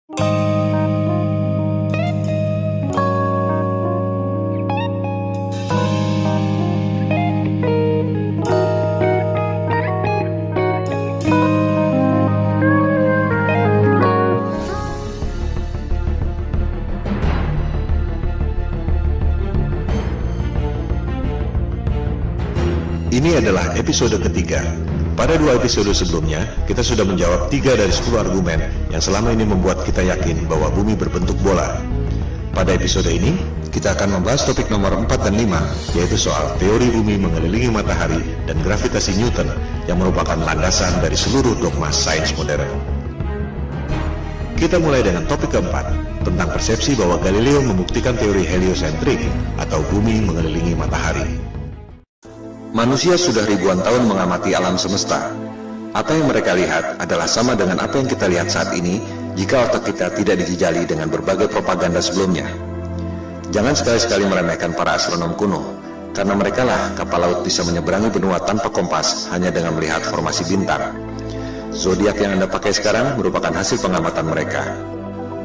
Ini adalah episode ketiga. Pada 2 episode sebelumnya, kita sudah menjawab 3 dari 10 argumen yang selama ini membuat kita yakin bahwa bumi berbentuk bola. Pada episode ini, kita akan membahas topik nomor 4 dan 5, yaitu soal teori bumi mengelilingi matahari dan gravitasi Newton yang merupakan landasan dari seluruh dogma sains modern. Kita mulai dengan topik keempat, tentang persepsi bahwa Galileo membuktikan teori heliosentrik atau bumi mengelilingi matahari. Manusia sudah ribuan tahun mengamati alam semesta. Apa yang mereka lihat adalah sama dengan apa yang kita lihat saat ini jika otak kita tidak dijejali dengan berbagai propaganda sebelumnya. Jangan sekali-sekali meremehkan para astronom kuno, karena merekalah kapal laut bisa menyeberangi benua tanpa kompas hanya dengan melihat formasi bintang. Zodiak yang Anda pakai sekarang merupakan hasil pengamatan mereka.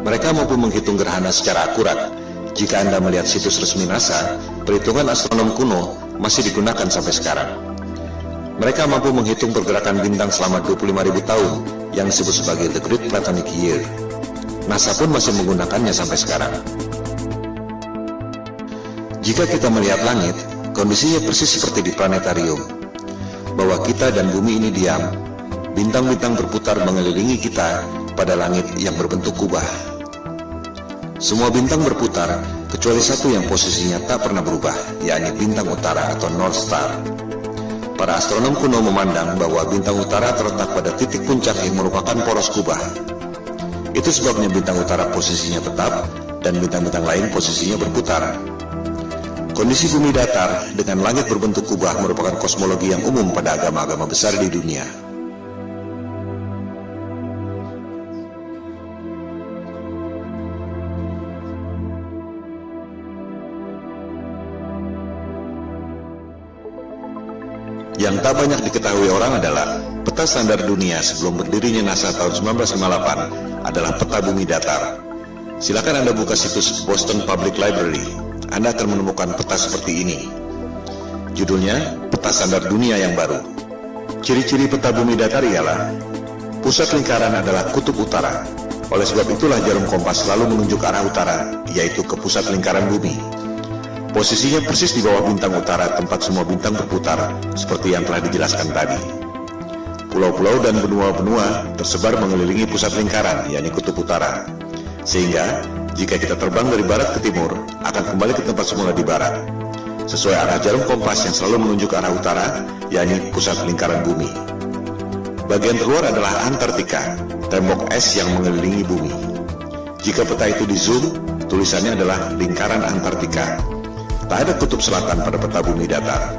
Mereka mampu menghitung gerhana secara akurat. Jika Anda melihat situs resmi NASA, perhitungan astronom kuno masih digunakan sampai sekarang. Mereka mampu menghitung pergerakan bintang selama 25.000 tahun yang disebut sebagai The Great Platonic Year. NASA pun masih menggunakannya sampai sekarang. Jika kita melihat langit, kondisinya persis seperti di planetarium. Bahwa kita dan bumi ini diam, bintang-bintang berputar mengelilingi kita pada langit yang berbentuk kubah. Semua bintang berputar, kecuali satu yang posisinya tak pernah berubah, yakni bintang utara atau North Star. Para astronom kuno memandang bahwa bintang utara terletak pada titik puncak yang merupakan poros kubah. Itu sebabnya bintang utara posisinya tetap, dan bintang-bintang lain posisinya berputar. Kondisi bumi datar dengan langit berbentuk kubah merupakan kosmologi yang umum pada agama-agama besar di dunia. Yang tak banyak diketahui orang adalah peta standar dunia sebelum berdirinya NASA tahun 1958 adalah peta bumi datar. Silakan Anda buka situs Boston Public Library. Anda akan menemukan peta seperti ini. Judulnya, Peta Standar Dunia yang Baru. Ciri-ciri peta bumi datar ialah pusat lingkaran adalah kutub utara. Oleh sebab itulah jarum kompas selalu menunjuk arah utara, yaitu ke pusat lingkaran bumi. Posisinya persis di bawah bintang utara tempat semua bintang berputar, seperti yang telah dijelaskan tadi. Pulau-pulau dan benua-benua tersebar mengelilingi pusat lingkaran, yakni kutub utara. Sehingga, jika kita terbang dari barat ke timur, akan kembali ke tempat semula di barat, sesuai arah jarum kompas yang selalu menunjuk arah utara, yakni pusat lingkaran bumi. Bagian terluar adalah Antartika, tembok es yang mengelilingi bumi. Jika peta itu di zoom, tulisannya adalah lingkaran Antartika. Tak ada kutub selatan pada peta bumi datar.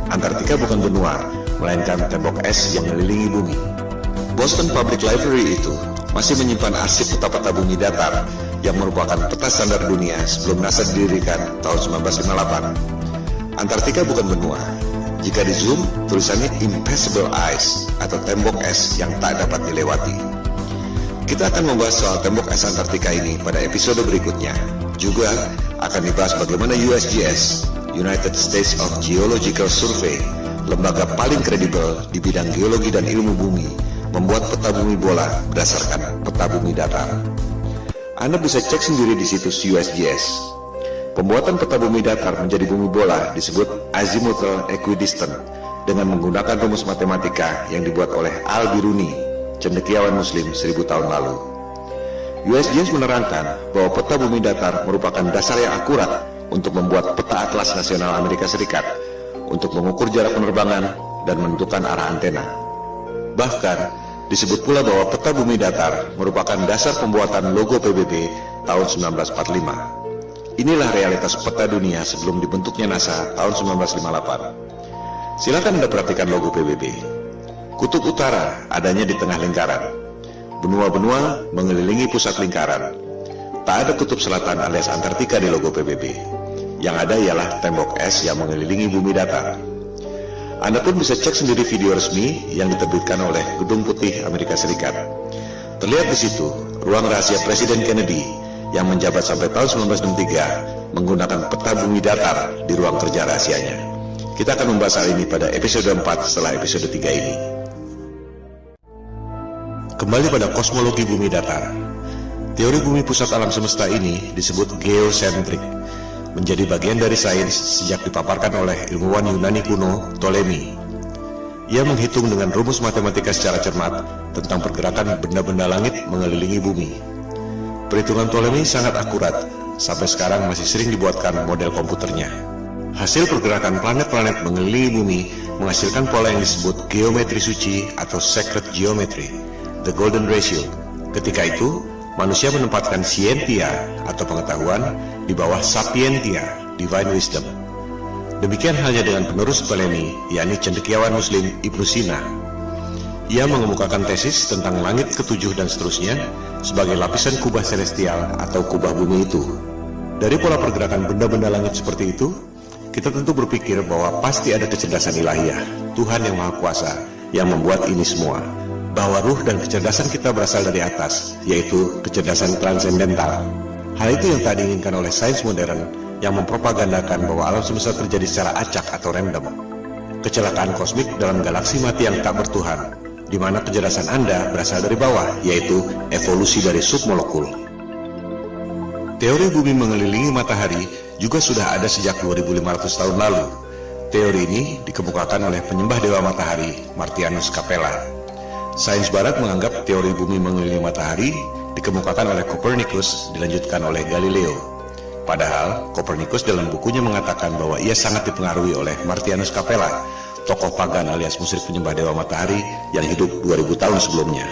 Antartika bukan benua, melainkan tembok es yang mengelilingi bumi. Boston Public Library itu masih menyimpan arsip peta-peta bumi datar yang merupakan peta standar dunia sebelum NASA didirikan tahun 1958. Antartika bukan benua. Jika di zoom, tulisannya Impassable Ice atau tembok es yang tak dapat dilewati. Kita akan membahas soal tembok es Antartika ini pada episode berikutnya. Juga akan dibahas bagaimana USGS, United States of Geological Survey, lembaga paling kredibel di bidang geologi dan ilmu bumi, membuat peta bumi bola berdasarkan peta bumi datar. Anda bisa cek sendiri di situs USGS. Pembuatan peta bumi datar menjadi bumi bola disebut azimuthal equidistant dengan menggunakan rumus matematika yang dibuat oleh Al-Biruni, cendekiawan Muslim 1000 tahun lalu. USGS menerangkan bahwa peta bumi datar merupakan dasar yang akurat untuk membuat peta atlas nasional Amerika Serikat untuk mengukur jarak penerbangan dan menentukan arah antena. Bahkan, disebut pula bahwa peta bumi datar merupakan dasar pembuatan logo PBB tahun 1945. Inilah realitas peta dunia sebelum dibentuknya NASA tahun 1958. Silakan Anda perhatikan logo PBB. Kutub utara adanya di tengah lingkaran. Benua-benua mengelilingi pusat lingkaran. Tak ada kutub selatan alias Antartika di logo PBB. Yang ada ialah tembok es yang mengelilingi bumi datar. Anda pun bisa cek sendiri video resmi yang diterbitkan oleh Gedung Putih Amerika Serikat. Terlihat di situ ruang rahasia Presiden Kennedy yang menjabat sampai tahun 1963 menggunakan peta bumi datar di ruang kerja rahasianya. Kita akan membahas hal ini pada episode 4 setelah episode 3 ini. Kembali pada kosmologi bumi datar. Teori bumi pusat alam semesta ini disebut geosentrik, menjadi bagian dari sains sejak dipaparkan oleh ilmuwan Yunani kuno Ptolemy. Ia menghitung dengan rumus matematika secara cermat tentang pergerakan benda-benda langit mengelilingi bumi. Perhitungan Ptolemy sangat akurat, sampai sekarang masih sering dibuatkan model komputernya. Hasil pergerakan planet-planet mengelilingi bumi menghasilkan pola yang disebut geometri suci atau sacred geometry, the golden ratio. Ketika itu, manusia menempatkan scientia atau pengetahuan di bawah sapientia, divine wisdom. Demikian halnya dengan penerus Ptolemy, yakni cendekiawan Muslim Ibnu Sina. Ia mengemukakan tesis tentang langit ketujuh dan seterusnya sebagai lapisan kubah celestial atau kubah bumi itu. Dari pola pergerakan benda-benda langit seperti itu, kita tentu berpikir bahwa pasti ada kecerdasan ilahiyah, Tuhan yang Maha Kuasa, yang membuat ini semua. Bahwa ruh dan kecerdasan kita berasal dari atas, yaitu kecerdasan transendental. Hal itu yang tak diinginkan oleh sains modern yang mempropagandakan bahwa alam semesta terjadi secara acak atau random. Kecelakaan kosmik dalam galaksi mati yang tak bertuhan, di mana kecerdasan Anda berasal dari bawah, yaitu evolusi dari submolekul. Teori bumi mengelilingi matahari juga sudah ada sejak 2500 tahun lalu. Teori ini dikemukakan oleh penyembah dewa matahari, Martianus Capella. Sains barat menganggap teori bumi mengelilingi matahari dikemukakan oleh Copernicus dilanjutkan oleh Galileo. Padahal Copernicus dalam bukunya mengatakan bahwa ia sangat dipengaruhi oleh Martianus Capella, tokoh pagan alias musyrik penyembah dewa matahari yang hidup 2000 tahun sebelumnya.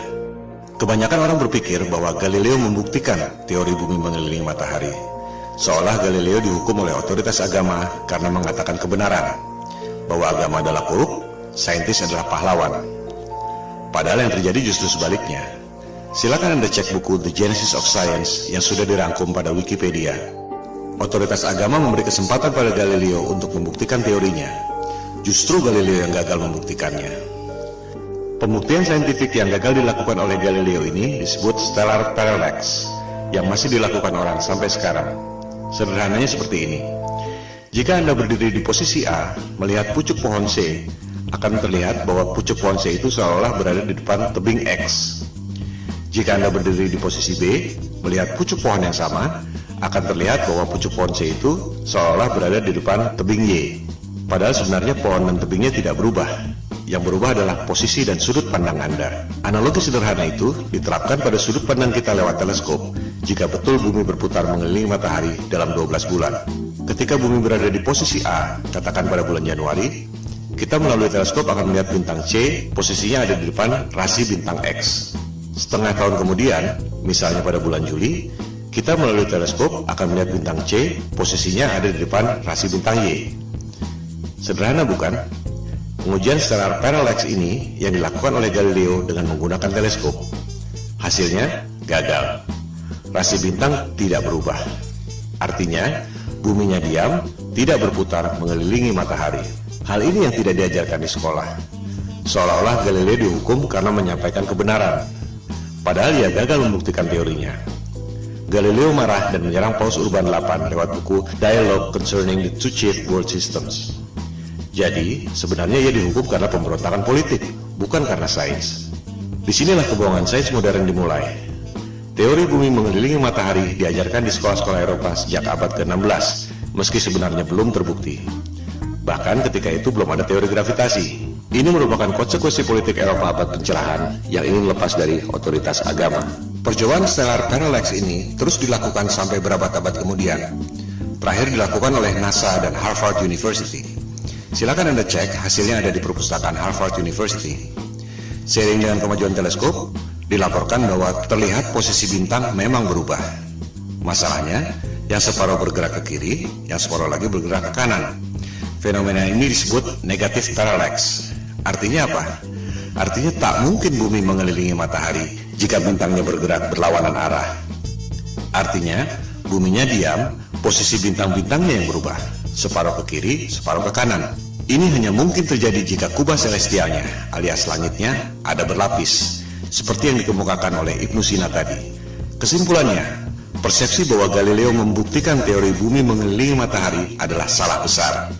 Kebanyakan orang berpikir bahwa Galileo membuktikan teori bumi mengelilingi matahari. Seolah Galileo dihukum oleh otoritas agama karena mengatakan kebenaran, bahwa agama adalah buruk, saintis adalah pahlawan. Padahal yang terjadi justru sebaliknya. Silakan Anda cek buku The Genesis of Science yang sudah dirangkum pada Wikipedia. Otoritas agama memberi kesempatan pada Galileo untuk membuktikan teorinya. Justru Galileo yang gagal membuktikannya. Pembuktian saintifik yang gagal dilakukan oleh Galileo ini disebut stellar parallax, yang masih dilakukan orang sampai sekarang. Sederhananya seperti ini. Jika Anda berdiri di posisi A, melihat pucuk pohon C, akan terlihat bahwa pucuk pohon C itu seolah berada di depan tebing X. Jika Anda berdiri di posisi B, melihat pucuk pohon yang sama, akan terlihat bahwa pucuk pohon C itu seolah berada di depan tebing Y. Padahal sebenarnya pohon dan tebingnya tidak berubah. Yang berubah adalah posisi dan sudut pandang Anda. Analogi sederhana itu diterapkan pada sudut pandang kita lewat teleskop jika betul bumi berputar mengelilingi matahari dalam 12 bulan. Ketika bumi berada di posisi A, katakan pada bulan Januari, kita melalui teleskop akan melihat bintang C, posisinya ada di depan rasi bintang X. Setengah tahun kemudian, misalnya pada bulan Juli, kita melalui teleskop akan melihat bintang C, posisinya ada di depan rasi bintang Y. Sederhana bukan? Pengujian stellar parallax ini yang dilakukan oleh Galileo dengan menggunakan teleskop. Hasilnya gagal. Rasi bintang tidak berubah. Artinya, buminya diam, tidak berputar mengelilingi matahari. Hal ini yang tidak diajarkan di sekolah. Seolah-olah Galileo dihukum karena menyampaikan kebenaran. Padahal ia gagal membuktikan teorinya. Galileo marah dan menyerang Paus Urban VIII lewat buku Dialogue Concerning the Two Chief World Systems. Jadi, sebenarnya ia dihukum karena pemberontakan politik, bukan karena sains. Disinilah kebohongan sains modern dimulai. Teori bumi mengelilingi matahari diajarkan di sekolah-sekolah Eropa sejak abad ke-16, meski sebenarnya belum terbukti. Bahkan ketika itu belum ada teori gravitasi. Ini merupakan konsekuensi politik Eropa abad pencerahan yang ingin lepas dari otoritas agama. Percobaan stellar parallax ini terus dilakukan sampai berabad-abad kemudian. Terakhir dilakukan oleh NASA dan Harvard University. Silakan Anda cek, hasilnya ada di perpustakaan Harvard University. Seiring dengan kemajuan teleskop, dilaporkan bahwa terlihat posisi bintang memang berubah. Masalahnya, yang separuh bergerak ke kiri, yang separuh lagi bergerak ke kanan. Fenomena ini disebut negative parallax. Artinya apa? Artinya tak mungkin bumi mengelilingi matahari jika bintangnya bergerak berlawanan arah. Artinya, buminya diam, posisi bintang-bintangnya yang berubah. Separuh ke kiri, separuh ke kanan. Ini hanya mungkin terjadi jika kubah celestialnya, alias langitnya, ada berlapis. Seperti yang dikemukakan oleh Ibnu Sina tadi. Kesimpulannya, persepsi bahwa Galileo membuktikan teori bumi mengelilingi matahari adalah salah besar.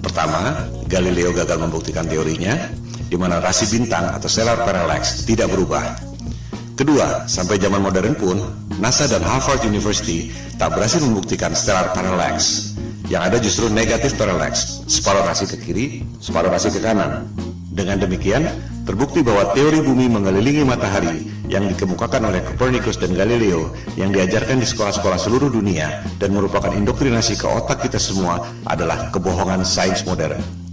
Pertama, Galileo gagal membuktikan teorinya, di mana rasi bintang atau stellar parallax tidak berubah. Kedua, sampai zaman modern pun, NASA dan Harvard University tak berhasil membuktikan stellar parallax. Yang ada justru negatif parallax, separuh rasi ke kiri, separuh rasi ke kanan. Dengan demikian, terbukti bahwa teori bumi mengelilingi matahari yang dikemukakan oleh Copernicus dan Galileo yang diajarkan di sekolah-sekolah seluruh dunia dan merupakan indoktrinasi ke otak kita semua adalah kebohongan sains modern.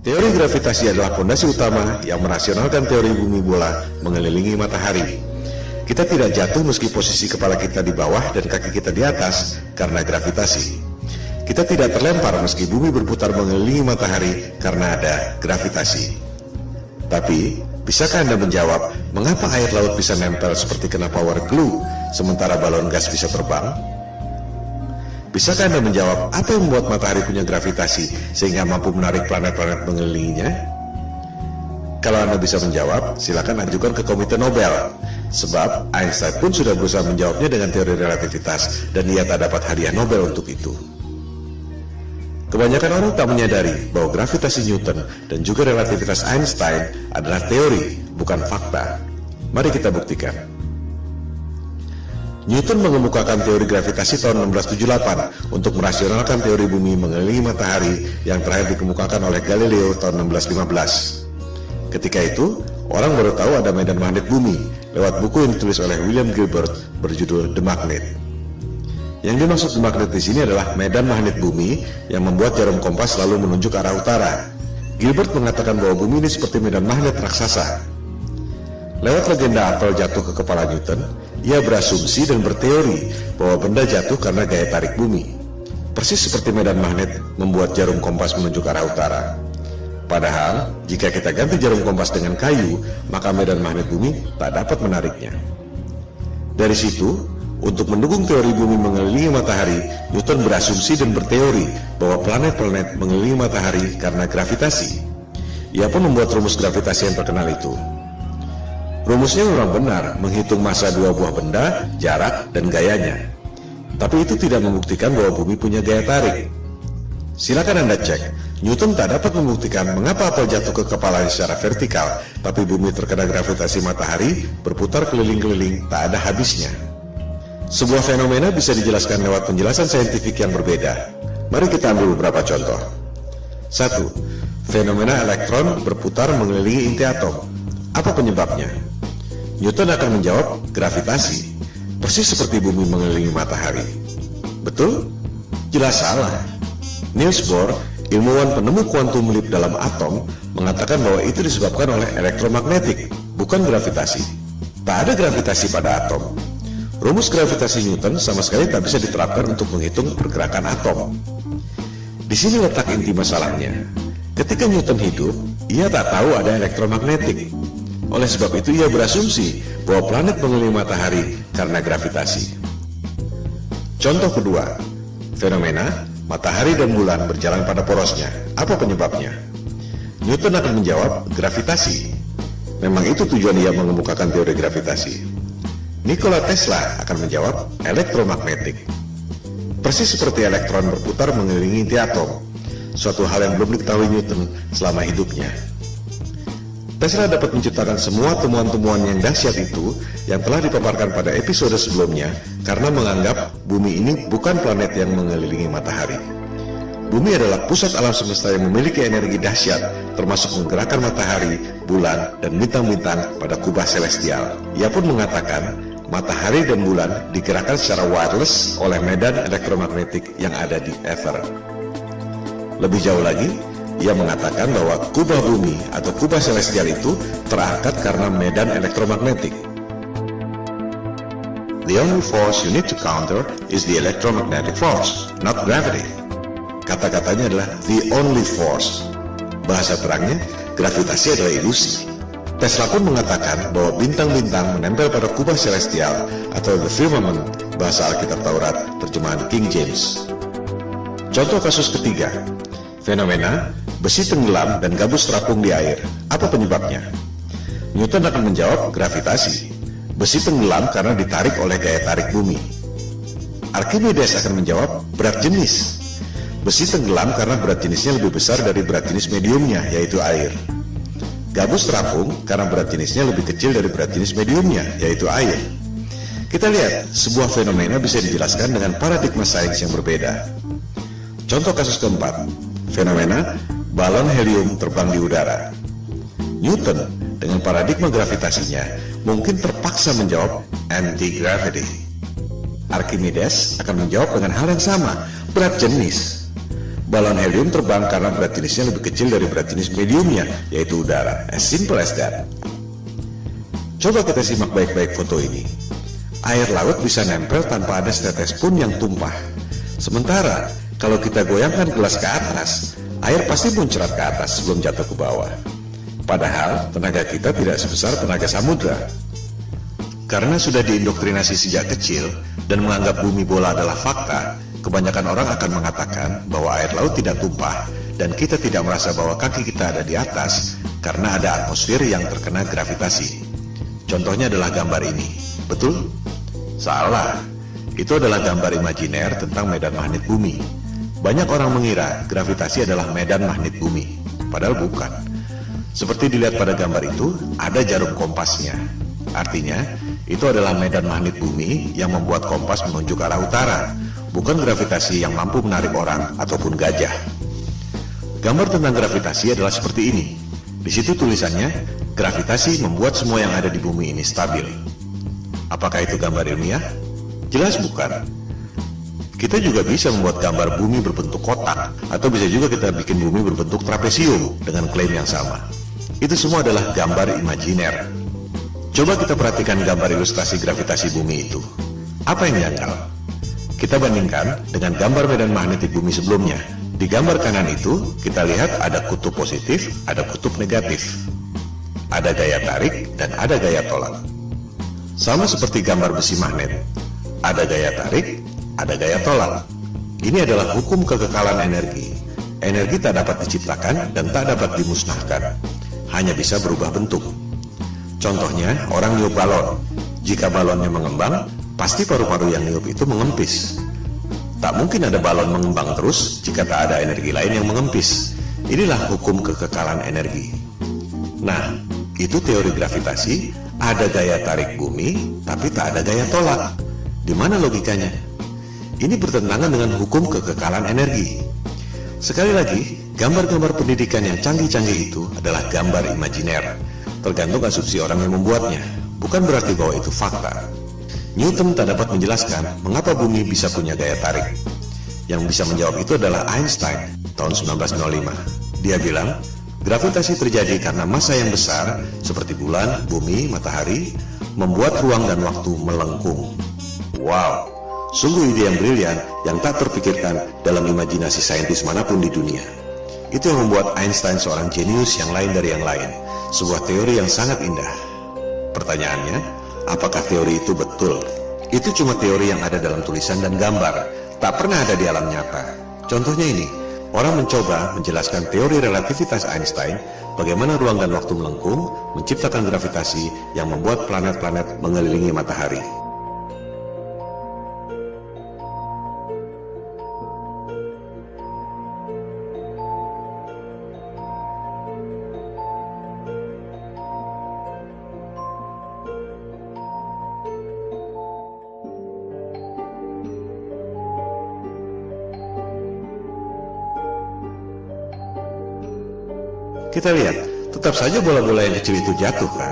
Teori gravitasi adalah fondasi utama yang merasionalkan teori bumi bola mengelilingi matahari. Kita tidak jatuh meski posisi kepala kita di bawah dan kaki kita di atas karena gravitasi. Kita tidak terlempar meski bumi berputar mengelilingi matahari karena ada gravitasi. Tapi, bisakah Anda menjawab mengapa air laut bisa nempel seperti kena power glue sementara balon gas bisa terbang? Bisakah Anda menjawab apa yang membuat matahari punya gravitasi sehingga mampu menarik planet-planet mengelilinginya? Kalau Anda bisa menjawab, silakan ajukan ke Komite Nobel. Sebab Einstein pun sudah berusaha menjawabnya dengan teori relativitas dan ia tak dapat hadiah Nobel untuk itu. Kebanyakan orang tak menyadari bahwa gravitasi Newton dan juga relativitas Einstein adalah teori, bukan fakta. Mari kita buktikan. Newton mengemukakan teori gravitasi tahun 1678 untuk merasionalkan teori bumi mengelilingi matahari yang terakhir dikemukakan oleh Galileo tahun 1615. Ketika itu, orang baru tahu ada medan magnet bumi lewat buku yang ditulis oleh William Gilbert berjudul The Magnet. Yang dimaksud The Magnet di sini adalah medan magnet bumi yang membuat jarum kompas selalu menunjuk arah utara. Gilbert mengatakan bahwa bumi ini seperti medan magnet raksasa. Lewat legenda apel jatuh ke kepala Newton, ia berasumsi dan berteori bahwa benda jatuh karena gaya tarik bumi. Persis seperti medan magnet membuat jarum kompas menunjuk arah utara. Padahal, jika kita ganti jarum kompas dengan kayu, maka medan magnet bumi tak dapat menariknya. Dari situ, untuk mendukung teori bumi mengelilingi matahari, Newton berasumsi dan berteori bahwa planet-planet mengelilingi matahari karena gravitasi. Ia pun membuat rumus gravitasi yang terkenal itu. Rumusnya memang benar, menghitung massa dua buah benda, jarak, dan gayanya. Tapi itu tidak membuktikan bahwa bumi punya gaya tarik. Silakan Anda cek, Newton tak dapat membuktikan mengapa apel jatuh ke kepalanya secara vertikal, tapi bumi terkena gravitasi matahari, berputar keliling-keliling, tak ada habisnya. Sebuah fenomena bisa dijelaskan lewat penjelasan saintifik yang berbeda. Mari kita ambil beberapa contoh. 1. Fenomena elektron berputar mengelilingi inti atom. Apa penyebabnya? Newton akan menjawab gravitasi, persis seperti bumi mengelilingi matahari. Betul? Jelas salah. Niels Bohr, ilmuwan penemu kuantum leap dalam atom, mengatakan bahwa itu disebabkan oleh elektromagnetik, bukan gravitasi. Tak ada gravitasi pada atom. Rumus gravitasi Newton sama sekali tak bisa diterapkan untuk menghitung pergerakan atom. Di sini letak inti masalahnya. Ketika Newton hidup, ia tak tahu ada elektromagnetik. Oleh sebab itu ia berasumsi bahwa planet mengelilingi matahari karena gravitasi. Contoh kedua, fenomena matahari dan bulan berjalan pada porosnya. Apa penyebabnya? Newton akan menjawab gravitasi. Memang itu tujuan ia mengemukakan teori gravitasi. Nikola Tesla akan menjawab elektromagnetik. Persis seperti elektron berputar mengelilingi inti atom, suatu hal yang belum diketahui Newton selama hidupnya. Tesla dapat menciptakan semua temuan-temuan yang dahsyat itu yang telah dipaparkan pada episode sebelumnya karena menganggap bumi ini bukan planet yang mengelilingi matahari. Bumi adalah pusat alam semesta yang memiliki energi dahsyat, termasuk menggerakkan matahari, bulan, dan bintang-bintang pada kubah celestial. Ia pun mengatakan matahari dan bulan digerakkan secara wireless oleh medan elektromagnetik yang ada di ether. Lebih jauh lagi, ia mengatakan bahwa kubah bumi atau kubah celestial itu terangkat karena medan elektromagnetik. The only force you need to counter is the electromagnetic force, not gravity. Kata-katanya adalah the only force. Bahasa terangnya, gravitasi adalah ilusi. Tesla pun mengatakan bahwa bintang-bintang menempel pada kubah celestial atau the firmament, bahasa Alkitab Taurat, terjemahan King James. Contoh kasus ketiga, fenomena besi tenggelam dan gabus terapung di air. Apa penyebabnya? Newton akan menjawab gravitasi. Besi tenggelam karena ditarik oleh gaya tarik bumi. Archimedes akan menjawab berat jenis. Besi tenggelam karena berat jenisnya lebih besar dari berat jenis mediumnya, yaitu air. Gabus terapung karena berat jenisnya lebih kecil dari berat jenis mediumnya, yaitu air. Kita lihat, sebuah fenomena bisa dijelaskan dengan paradigma sains yang berbeda. Contoh kasus keempat, fenomena balon helium terbang di udara. Newton dengan paradigma gravitasinya mungkin terpaksa menjawab anti-gravity. Archimedes akan menjawab dengan hal yang sama, berat jenis. Balon helium terbang karena berat jenisnya lebih kecil dari berat jenis mediumnya, yaitu udara. As simple as that. Coba kita simak baik-baik foto ini. Air laut bisa nempel tanpa ada setetes pun yang tumpah. Sementara, kalau kita goyangkan gelas ke atas, air pasti muncrat ke atas sebelum jatuh ke bawah. Padahal, tenaga kita tidak sebesar tenaga samudra. Karena sudah diindoktrinasi sejak kecil dan menganggap bumi bola adalah fakta, kebanyakan orang akan mengatakan bahwa air laut tidak tumpah dan kita tidak merasa bahwa kaki kita ada di atas karena ada atmosfer yang terkena gravitasi. Contohnya adalah gambar ini. Betul? Salah. Itu adalah gambar imajiner tentang medan magnet bumi. Banyak orang mengira gravitasi adalah medan magnet bumi, padahal bukan. Seperti dilihat pada gambar itu, ada jarum kompasnya. Artinya, itu adalah medan magnet bumi yang membuat kompas menunjuk arah utara, bukan gravitasi yang mampu menarik orang ataupun gajah. Gambar tentang gravitasi adalah seperti ini. Di situ tulisannya, gravitasi membuat semua yang ada di bumi ini stabil. Apakah itu gambar ilmiah? Jelas bukan. Kita juga bisa membuat gambar bumi berbentuk kotak, atau bisa juga kita bikin bumi berbentuk trapesium dengan klaim yang sama. Itu semua adalah gambar imajiner. Coba kita perhatikan gambar ilustrasi gravitasi bumi itu. Apa yang janggal? Kita bandingkan dengan gambar medan magnetik bumi sebelumnya. Di gambar kanan itu, kita lihat ada kutub positif, ada kutub negatif. Ada gaya tarik, dan ada gaya tolak. Sama seperti gambar besi magnet. Ada gaya tarik, ada gaya tolak. Ini adalah hukum kekekalan energi. Energi tak dapat diciptakan dan tak dapat dimusnahkan. Hanya bisa berubah bentuk. Contohnya, orang niup balon. Jika balonnya mengembang, pasti paru-paru yang niup itu mengempis. Tak mungkin ada balon mengembang terus jika tak ada energi lain yang mengempis. Inilah hukum kekekalan energi. Nah, itu teori gravitasi, ada gaya tarik bumi, tapi tak ada gaya tolak. Di mana logikanya? Ini bertentangan dengan hukum kekekalan energi. Sekali lagi, gambar-gambar pendidikan yang canggih-canggih itu adalah gambar imajiner. Tergantung asumsi orang yang membuatnya, bukan berarti bahwa itu fakta. Newton tak dapat menjelaskan mengapa bumi bisa punya gaya tarik. Yang bisa menjawab itu adalah Einstein tahun 1905. Dia bilang, gravitasi terjadi karena massa yang besar seperti bulan, bumi, matahari membuat ruang dan waktu melengkung. Wow, sungguh ide yang brilian yang tak terpikirkan dalam imajinasi saintis manapun di dunia. Itu yang membuat Einstein seorang jenius yang lain dari yang lain. Sebuah teori yang sangat indah. Pertanyaannya, apakah teori itu betul? Itu cuma teori yang ada dalam tulisan dan gambar, tak pernah ada di alam nyata. Contohnya ini, orang mencoba menjelaskan teori relativitas Einstein, bagaimana ruang dan waktu melengkung, menciptakan gravitasi yang membuat planet-planet mengelilingi matahari. Kita lihat, tetap saja bola-bola yang kecil itu jatuh kan?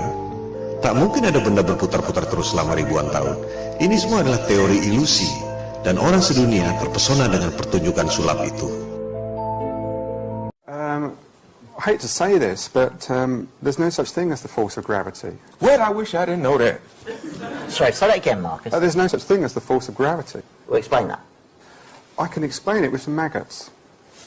Tak mungkin ada benda berputar-putar terus selama ribuan tahun. Ini semua adalah teori ilusi, dan orang sedunia terpesona dengan pertunjukan sulap itu. I hate to say this, but there's no such thing as the force of gravity. Well, I wish I didn't know that. Sorry, say that again, Marcus. There's no such thing as the force of gravity. Well, explain that. I can explain it with some maggots.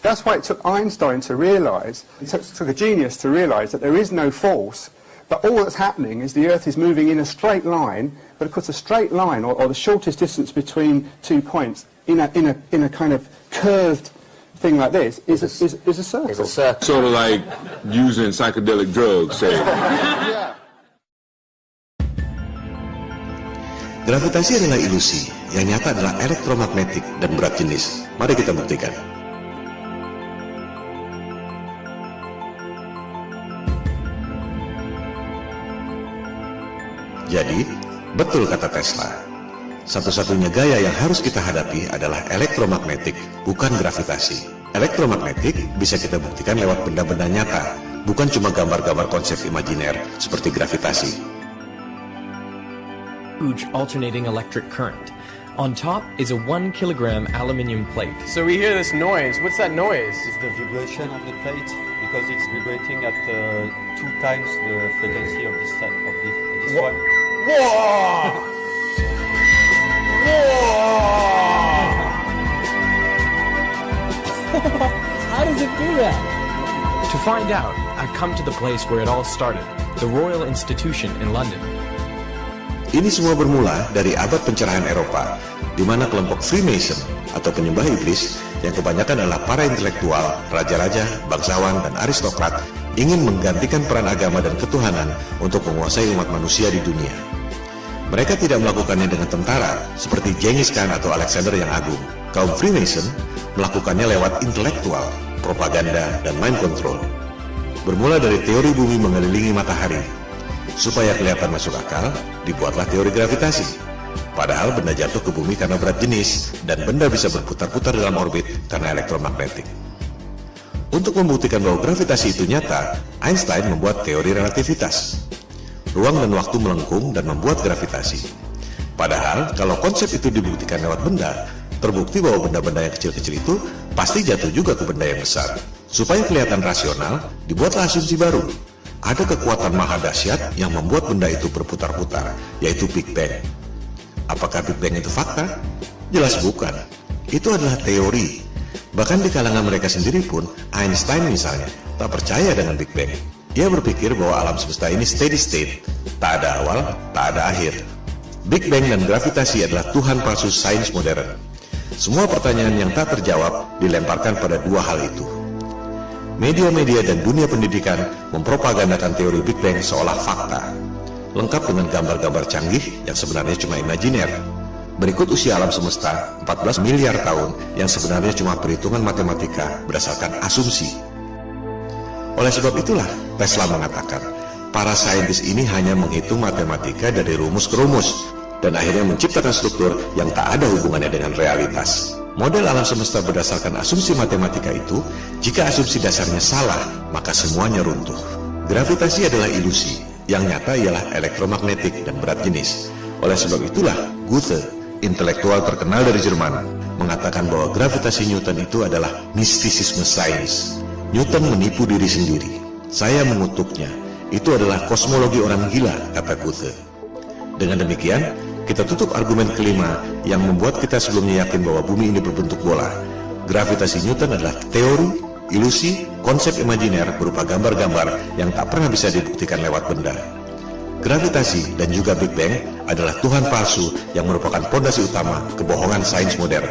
That's why it took Einstein to realise, it took a genius to realise that there is no force But all that's happening is the Earth is moving in a straight line, but of course a straight line, or the shortest distance between 2 points, in a kind of curved thing like this, is a circle. It's a circle. Sort of like using psychedelic drugs, say. Gravitasi adalah ilusi, yang nyata adalah elektromagnetik dan berat jenis. Mari kita buktikan. Jadi, betul kata Tesla. Satu-satunya gaya yang harus kita hadapi adalah elektromagnetik, bukan gravitasi. Elektromagnetik bisa kita buktikan lewat benda-benda nyata, bukan cuma gambar-gambar konsep imajiner seperti gravitasi. Huge alternating electric current. On top is a 1 kilogram aluminium plate. So we hear this noise. What's that noise? It's the vibration of the plate because it's vibrating at 2 times the frequency of this one. How does it do that? To find out, I've come to the place where it all started, the Royal Institution in London. Ini semua bermula dari abad pencerahan Eropa, di mana kelompok Freemason atau penyembah iblis yang kebanyakan adalah para intelektual, raja-raja, bangsawan, dan aristokrat ingin menggantikan peran agama dan ketuhanan untuk menguasai umat manusia di dunia. Mereka tidak melakukannya dengan tentara seperti Genghis Khan atau Alexander yang Agung. Kaum Freemason melakukannya lewat intelektual, propaganda, dan mind control. Bermula dari teori bumi mengelilingi matahari. Supaya kelihatan masuk akal, dibuatlah teori gravitasi. Padahal benda jatuh ke bumi karena berat jenis, dan benda bisa berputar-putar dalam orbit karena elektromagnetik. Untuk membuktikan bahwa gravitasi itu nyata, Einstein membuat teori relativitas. Ruang dan waktu melengkung dan membuat gravitasi. Padahal, kalau konsep itu dibuktikan lewat benda, terbukti bahwa benda-benda yang kecil-kecil itu pasti jatuh juga ke benda yang besar. Supaya kelihatan rasional, dibuatlah asumsi baru. Ada kekuatan maha dahsyat yang membuat benda itu berputar-putar, yaitu Big Bang. Apakah Big Bang itu fakta? Jelas bukan. Itu adalah teori. Bahkan di kalangan mereka sendiri pun, Einstein misalnya, tak percaya dengan Big Bang. Ia berpikir bahwa alam semesta ini steady state, tak ada awal, tak ada akhir. Big Bang dan gravitasi adalah Tuhan palsu sains modern. Semua pertanyaan yang tak terjawab dilemparkan pada dua hal itu. Media-media dan dunia pendidikan mempropagandakan teori Big Bang seolah fakta, lengkap dengan gambar-gambar canggih yang sebenarnya cuma imajiner. Berikut usia alam semesta 14 miliar tahun yang sebenarnya cuma perhitungan matematika berdasarkan asumsi. Oleh sebab itulah Tesla mengatakan, para saintis ini hanya menghitung matematika dari rumus ke rumus, dan akhirnya menciptakan struktur yang tak ada hubungannya dengan realitas. Model alam semesta berdasarkan asumsi matematika itu, jika asumsi dasarnya salah, maka semuanya runtuh. Gravitasi adalah ilusi, yang nyata ialah elektromagnetik dan berat jenis. Oleh sebab itulah, Goethe, intelektual terkenal dari Jerman, mengatakan bahwa gravitasi Newton itu adalah mistisisme sains. Newton menipu diri sendiri. Saya mengutuknya. Itu adalah kosmologi orang gila, kata Goethe. Dengan demikian, kita tutup argumen kelima yang membuat kita sebelumnya yakin bahwa bumi ini berbentuk bola. Gravitasi Newton adalah teori, ilusi, konsep imajiner berupa gambar-gambar yang tak pernah bisa dibuktikan lewat benda. Gravitasi dan juga Big Bang adalah Tuhan palsu yang merupakan fondasi utama kebohongan sains modern.